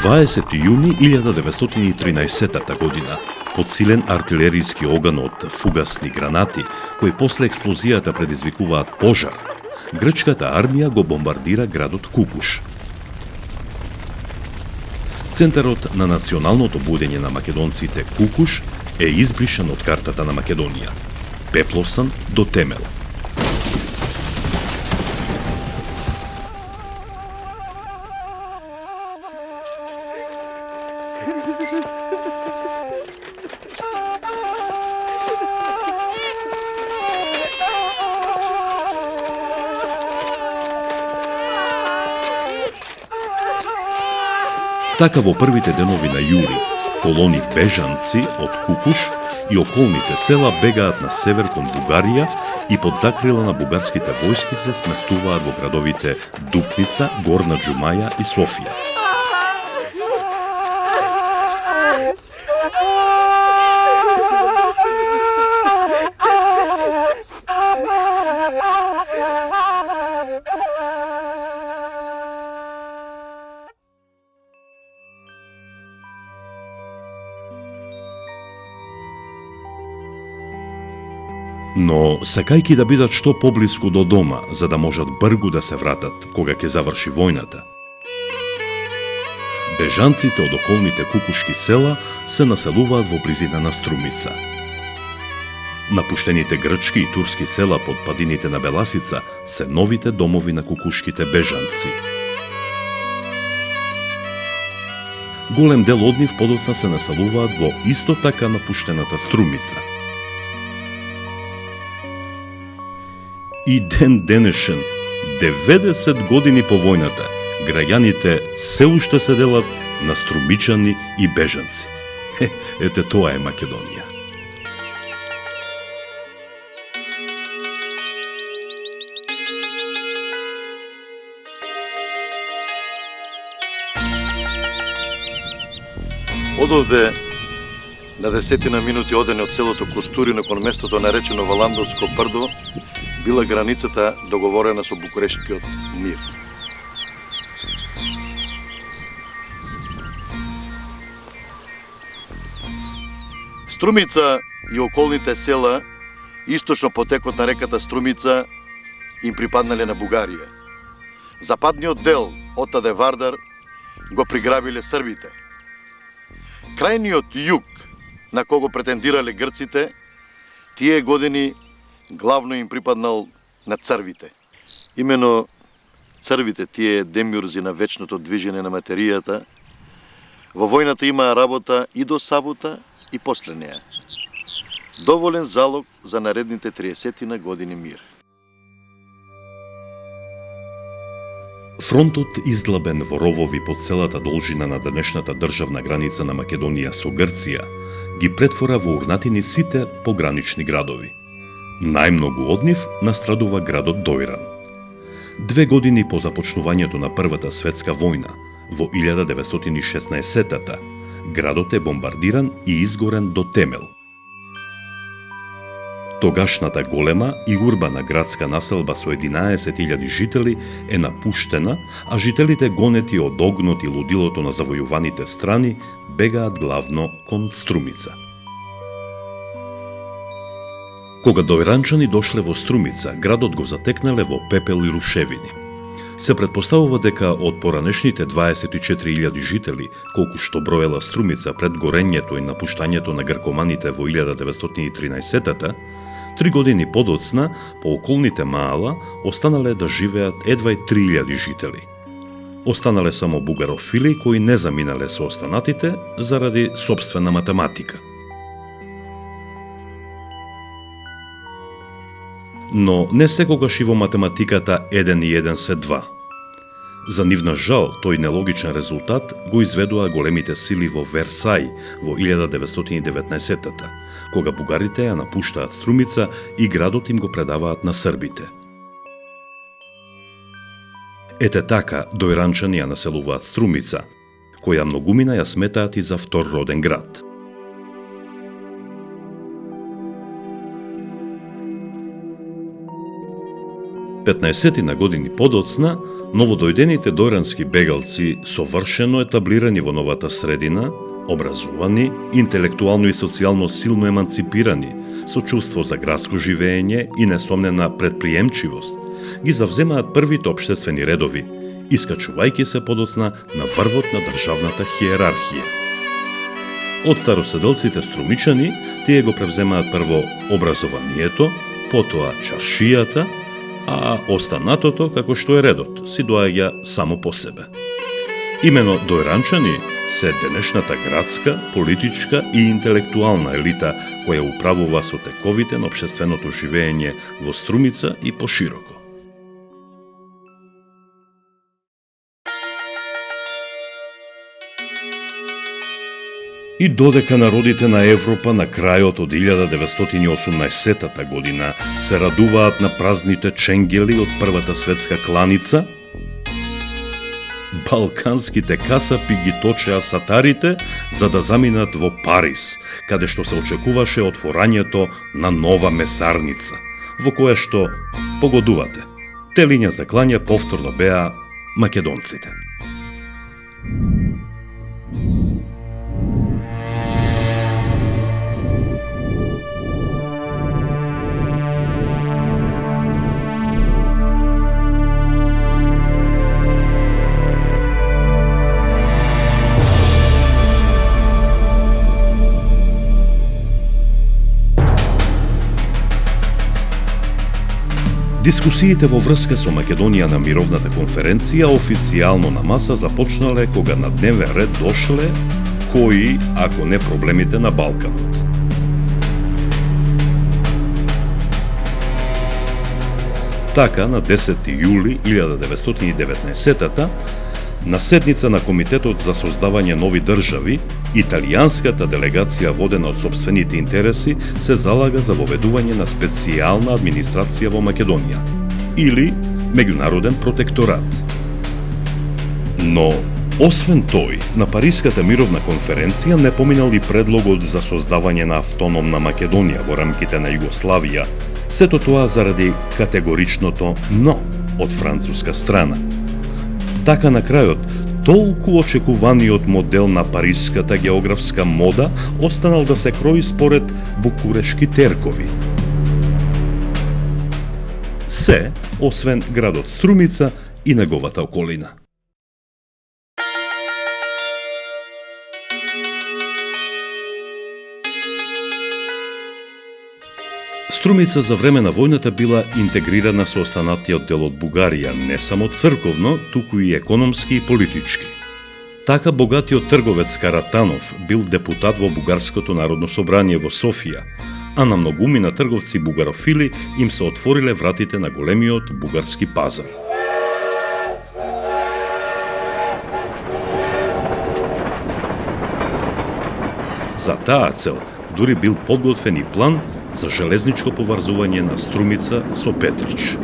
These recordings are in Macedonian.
20. јуни 1913 година, под силен артилеријски оган од фугасни гранати, кои после експлозијата предизвикуваат пожар, грчката армија го бомбардира градот Кукуш. Центарот на националното будење на македонците Кукуш е избришан од картата на Македонија, пеплосан до темел. Така во првите денови на јули, колони бежанци од Кукуш и околните села бегаат на север кон Бугарија и под закрила на бугарските војски се сместуваат во градовите Дупница, Горна Џумаја и Софија. Но сакајќи да бидат што поблиску до дома, за да можат бргу да се вратат кога ќе заврши војната, бежанците од околните кукушки села се населуваат во близина на Струмица. Напуштените грчки и турски села под падините на Беласица се новите домови на кукушките бежанци. Голем дел од нив подоцна се населуваат во исто така напуштената Струмица. И ден денешен, 90 години по војната, граѓаните се уште се делат на струмичани и бежанци. Ете тоа е Македонија. Одовде на 10 минути одене од селото Костурино кон местото наречено Валандовско брдо била границата договорена со Букурешткиот мир. Струмица и околните села источно потекот на реката Струмица им припаднале на Бугарија. Западниот дел од Аде Вардар го приграбиле србите. Крајниот југ, на кого претендирале грците, тие години главно им припаднал на црвите. Имено црвите, тие демиурзи на вечното движење на материјата, во војната имаа работа и до сабота и после неа. Доволен залог за наредните 30 години мир. Фронтот издлабен во ровови по целата должина на денешната државна граница на Македонија со Грција, ги претвора во урнатини сите погранични градови. Најмногу од нив настрадува градот Дојран. 2 години по започнувањето на Првата светска војна, во 1916-та, градот е бомбардиран и изгорен до темел. Тогашната голема и урбана градска населба со 11.000 жители е напуштена, а жителите гонети од огнот и лудилото на завојуваните страни бегаат главно кон Струмица. Кога дојранчани дошле во Струмица, градот го затекнале во пепел и рушевини. Се претпоставува дека од поранешните 24.000 жители, колку што броела Струмица пред горењето и напуштањето на гркоманите во 1913-та, 3 години подоцна, по околните маала, останале да живеат едва и 3.000 жители. Останале само бугарофили кои не заминале со останатите заради собствена математика. Но не секогаш и во математиката 1 и 1 се 2. За нивна жал, тој нелогичен резултат го изведува големите сили во Версај во 1919-та, кога бугарите ја напуштаат Струмица и градот им го предаваат на србите. Ете така, дојранчани ја населуваат Струмица, која многумина ја сметаат и за втор роден град. 15 на години подоцна, новодојдените дојрански бегалци совршено етаблирани во новата средина, образувани, интелектуално и социјално силно еманципирани, со чувство за градско живење и несомнена предприемчивост, ги завземаат првите општествени редови, искачувајќи се подоцна на врвот на државната хиерархија. Од староседелците струмичани, тие го превземаат прво образованието, потоа чаршијата, а останатото, како што е редот, си доаѓа само по себе. Имено дојранчани се денешната градска, политичка и интелектуална елита која управува со тековите на општественото живење во Струмица и пошироко. И додека народите на Европа на крајот од 1918 година се радуваат на празните ченгели од Првата светска кланица, балканските касапи ги точеа сатарите за да заминат во Париз, каде што се очекуваше отворањето на нова месарница, во која што, погодувате, телиња за клања повторно беа македонците. Дискусиите во врска со Македонија на мировната конференција официјално на маса започнале кога на дневен ред дошле кои, ако не проблемите на Балканот. Така, на 10 јули 1919 на седница на Комитетот за создавање нови држави, италијанската делегација водена од сопствените интереси се залага за воведување на специјална администрација во Македонија или меѓународен протекторат. Но, освен тој, на Париската мировна конференција не поминал и предлогот за создавање на автономна Македонија во рамките на Југославија, сето тоа заради категоричното «но» од француска страна. Така на крајот, толку очекуваниот модел на париската географска мода останал да се крои според букурешки теркови. Се, освен градот Струмица и неговата околина. Струмица за време на војната била интегрирана со останатиот дел од Бугарија, не само црковно, туку и економски и политички. Така богатиот трговец Каратанов бил депутат во Бугарското народно собрание во Софија, а на многумина трговци бугарофили им се отвориле вратите на големиот бугарски пазар. За таа цел дури бил подготвен и план за железничко поврзување на Струмица со Петрич.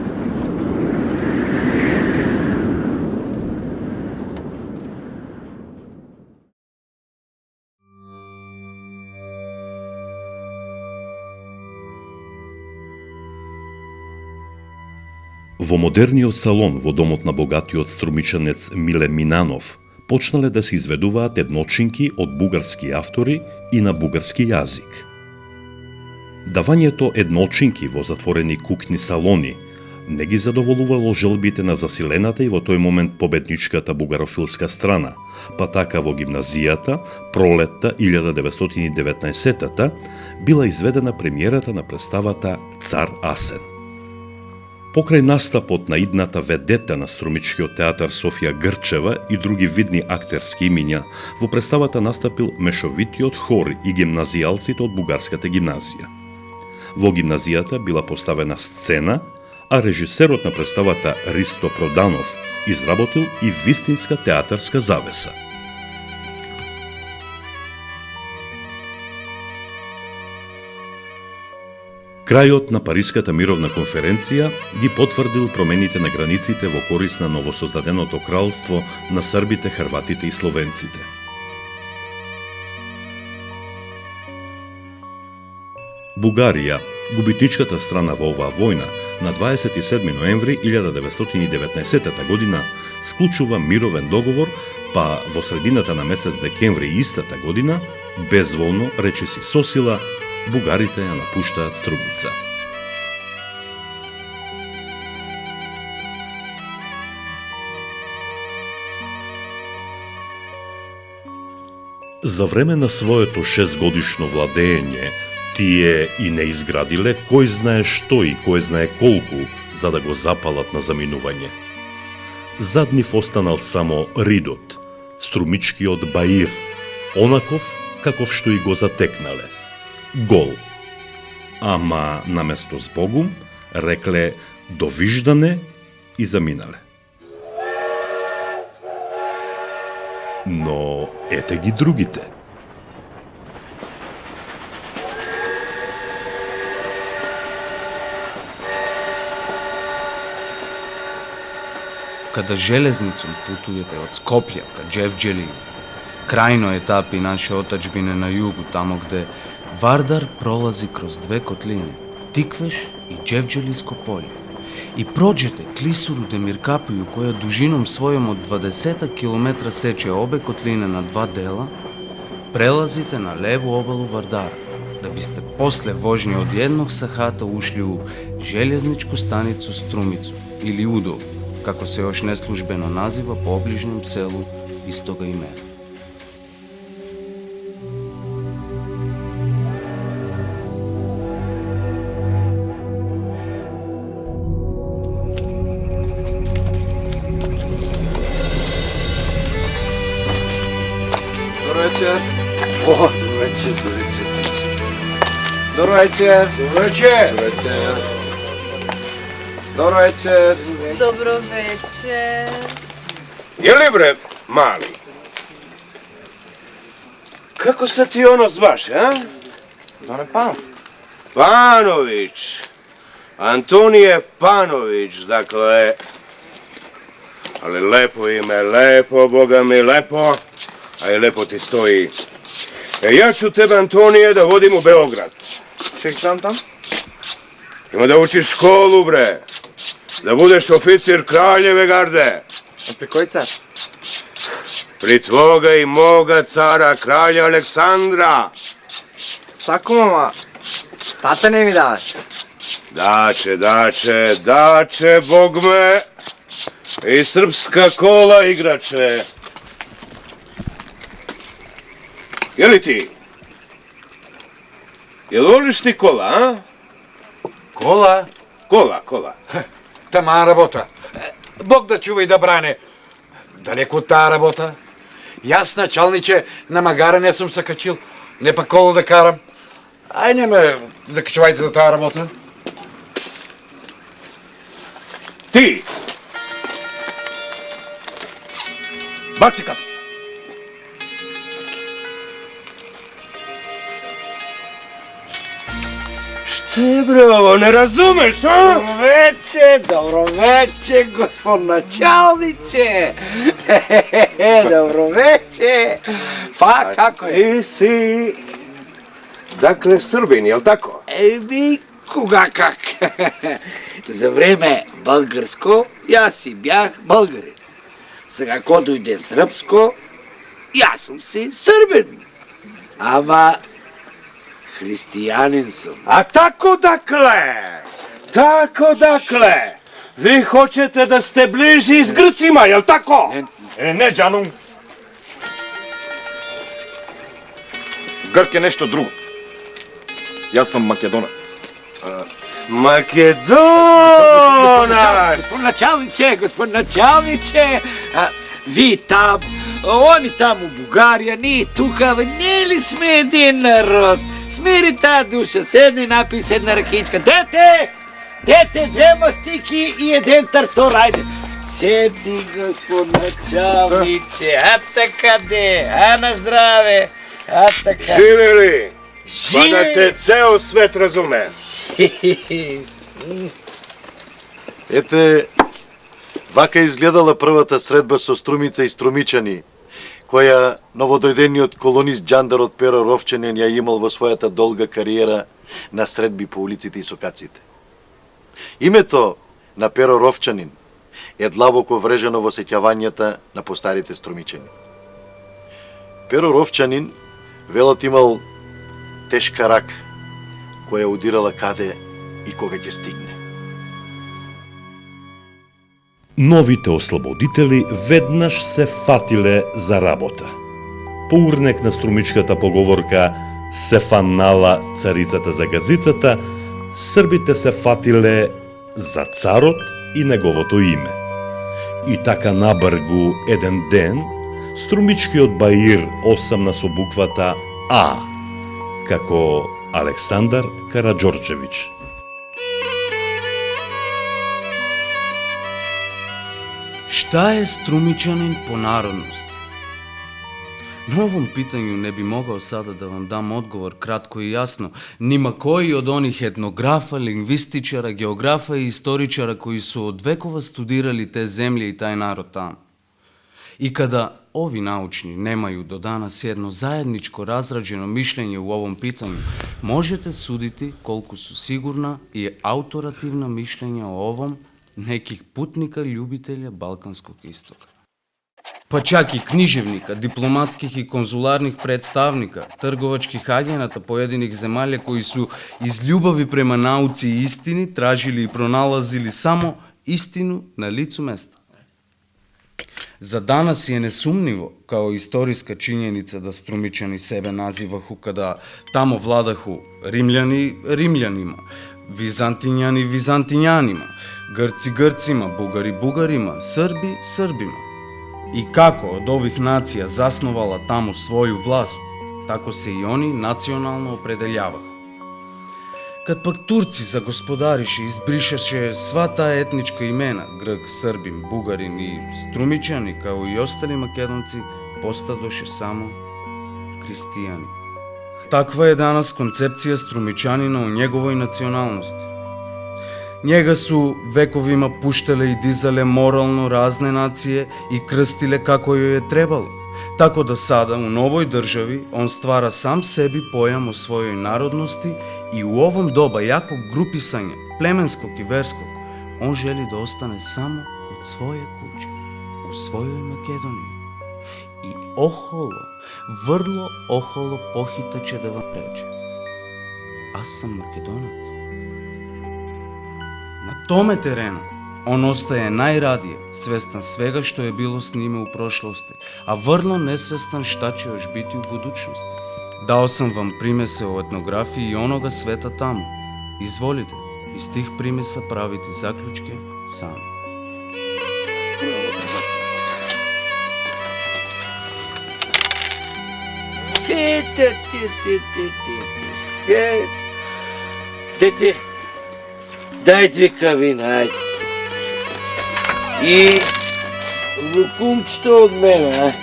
Во модерниот салон во домот на богатиот струмичанец Миле Минанов почнале да се изведуваат едночинки од бугарски автори и на бугарски јазик. Давањето едночинки во затворени кукни салони не ги задоволувало желбите на засилената и во тој момент победничката бугарофилска страна, па така во гимназијата, пролетта 1919 била изведена премиерата на представата Цар Асен. Покрај настапот на идната ведета на Струмичкиот театар Софија Грчева и други видни актерски имиња, во представата настапил мешовитиот хор и гимназијалците од бугарската гимназија. Во гимназијата била поставена сцена, а режисерот на представата Ристо Проданов изработил и вистинска театарска завеса. Крајот на Париската мировна конференција ги потврдил промените на границите во корис на новосоздаденото кралство на србите, хрватите и словенците. Бугарија, губитничката страна во оваа војна, на 27. ноември 1919 година склучува мировен договор, па во средината на месец декември истата година, безволно, речиси со сила, бугарите ја напуштаат Струмица. За време на своето 6-годишно владење, тие и не изградиле кој знае што и кој знае колку, за да го запалат на заминување. Зад нив останал само ридот, струмичкиот баир, онаков каков што и го затекнале. Гол. Ама наместо збогум, рекле довиждане и заминале. Но ете ги другите. Када железницом путувате од Скопје ka Джевџели, крајно етапи наше отачбине на југу, тамо где Вардар пролази кроз две котлини, Тиквеш и Джевџелиско поле, и проđете клисуру Демиркапију која дужином својом од 20 километра сече обе котлине на два дела, прелазите на леву обалу Вардара, да бисте после вожње од едног сахата ушли у железничку станицу Струмицу или Удол, како се још неслужбено назива по оближном селу истога имена. Добро вечер. О, добро вечер, добро вечер. Добро вечер. Добро вечер. Добро вечер. Добро вечер. Добро вечер. Јели бре, мали? Како се ти оно зваш, а? Доне Панов. Пановиć. Антоније Пановиć, dakle. Ali lepo ime, lepo, Boga mi, lepo. A i lepo ti stoji. Ja ću tebe, Antonije, da vodim u Beograd. Ще там там? Ima da učiš školu, bre. Da budeš oficir kraljeve garde. А при кој цар? Pri tvoga i moga cara, kralja Aleksandra. Сакам, ама тата не ми даваш. Dače, Bog me. I srpska kola igrače. Jeli ti? Jel voliš ti kola, a? Кола? Kola. Тама работа. Бог да чува и да бране. Далеко од таа работа. Јас, началниче, на магара не сум се качил. Не па коло да карам. Ај, не ме закачувајте за таа работа. Ti! Baci kapu. Šta je bre ovo, ne razumeš, a? Добро вече, господ началниче. Добро вече. Па, како е? Ti si, dakle, Srbin, jel tako? Еми, кога как? За време българско, јас си бях българин. Сега ко дојде српско, јас сум си србин. Ама, христијанин сум. A tako dakle, vi hoćete da ste bliži s Grcima, jel tako? Не, Джану. Грк е нешто друго. Јас сам македонец. Makedonac! Господ началниче, ви там, они там у Бугарија, ние тука, не ли сме един народ? Смири таа душа, седни, напи се една ракичка. Дете, две мастики и еден тартор, ајде. Седни, господ началниче, а така де, а на здраве, а така. Živi li? Pa da te ceo svet razume. Ете, вака изгледала првата средба со Струмица и Струмичани, која новодојдениот колонист Џандар од Перо Ровчанин ја имал во својата долга кариера на средби по улиците и сокаците. Името на Перо Ровчанин е длабоко врежено во сеќавањата на постарите струмичани. Перо Ровчанин велот имал тешка рака, која удирала каде и кога ќе стигне. Новите ослободители веднаш се фатиле за работа. По урнек на струмичката поговорка "се фанала царицата за газицата", србите се фатиле за царот и неговото име. И така набргу еден ден, струмичкиот баир осамна со буквата А, како Александар Караджорчевич. Шта е струмичанин по народност? На овом питању не би могал сада да вам дам одговор кратко и јасно, нима кој од оних етнографа, лингвистичара, географа и историчара кои се од векова студирали те земји и тај народ таму. И када ови научни немају до данас едно заедничко разраđено мишлење у овом питању, можете судити колку су сигурна и ауторативна мишлења о овом неких путника љубителја Балканскog истока. Па чак и книжевника, дипломатских и конзуларних представника, трговачких агената поединих земјалја кои су из љубави према науци и истини тражили и проналазили само истину на лицу места. За данас е несумниво, као историска чињеница да струмичани себе називаху када тамо владаху римљани римљанима, византињани византињанима, грци грцима, бугари бугарима, срби србима. И како од ових нација засновала таму своју власт, тако се и они национално определјаваха. Кад пак турци загосподарише, избришаше сва таа етничка имена, грк, србин, бугарин и струмичани, као и остали македонци, постадоше само христијани. Таква е данас концепција струмичанина о неговој националности. Njega su vekovima puštele i dizale moralno razne nacije i krstile kako joj je trebalo. Tako da sada u novoj državi on stvara sam sebi pojam o svojoj narodnosti i u ovom doba jakog grupisanja, plemenskog i verskog, on želi da ostane samo kod svoje kuće, u svojoj Makedoniji. I oholo, vrlo oholo pohitaće da vam reče: аз sam Makedonac. На томе терenu он остае најрадije, свестан свега што е било с ниме у прошлости, а врло несвестан шта ќе još biti u budućnosti. Dao sam vam primese o etnografiji i onoga sveta tamo. Izvolite, iz tih primesa pravite zaključke sami. Дете, дай 2 кавина, ајде. И лукумчето од мене, ајде.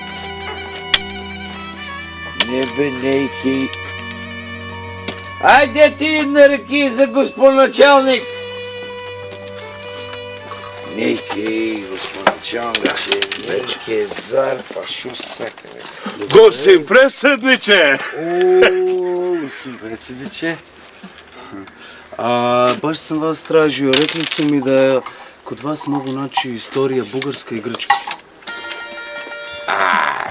Не бе, нејки. Ајде ти една ръки за господ началник. Нејки, господ началниче, нечке зар, па шо сакаме. Гостин преседниче! О, господин председниче. Баш sam vas tražio, rekli su mi da kod vas mogu naći istorija bugarska i grčka.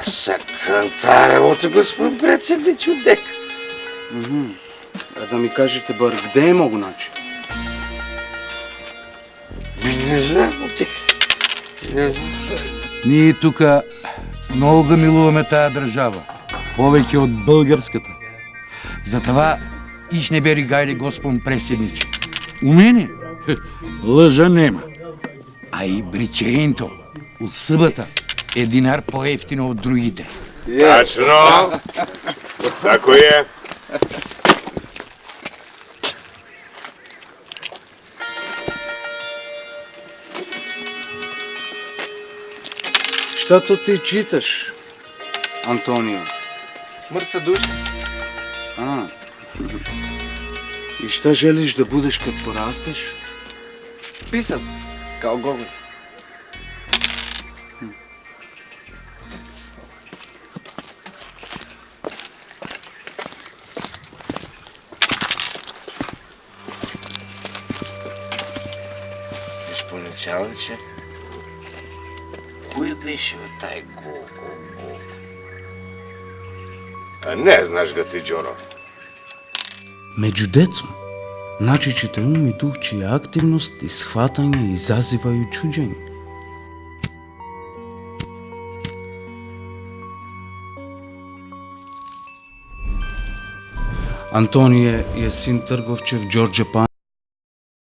Сакам таа работа, господин председниче, дека. А да ми кажете бар gde je mogu naći? Не знам, отек. Не знам. Ние тука много ga милуваме тая држава, повеќе од българската. Затова иш не бери гајле, господин преседниче. У мене лъжа нема. А и бричеинто у събота е динар по-ефтино од другите. Tačno, tako je. Šta to ti čitaš, Antonio? Mrtva duša. I šta želiš da budeš kad porasteš? Pisac, kao Gogol. началниче, кој беше бе тај Гого? Не знаеш ga ti, Đoro. Меѓу децом, начичите ум и дух чија активност и схватање изазивају чуѓење. Антонije je sin trgovčev Đorđe Panović.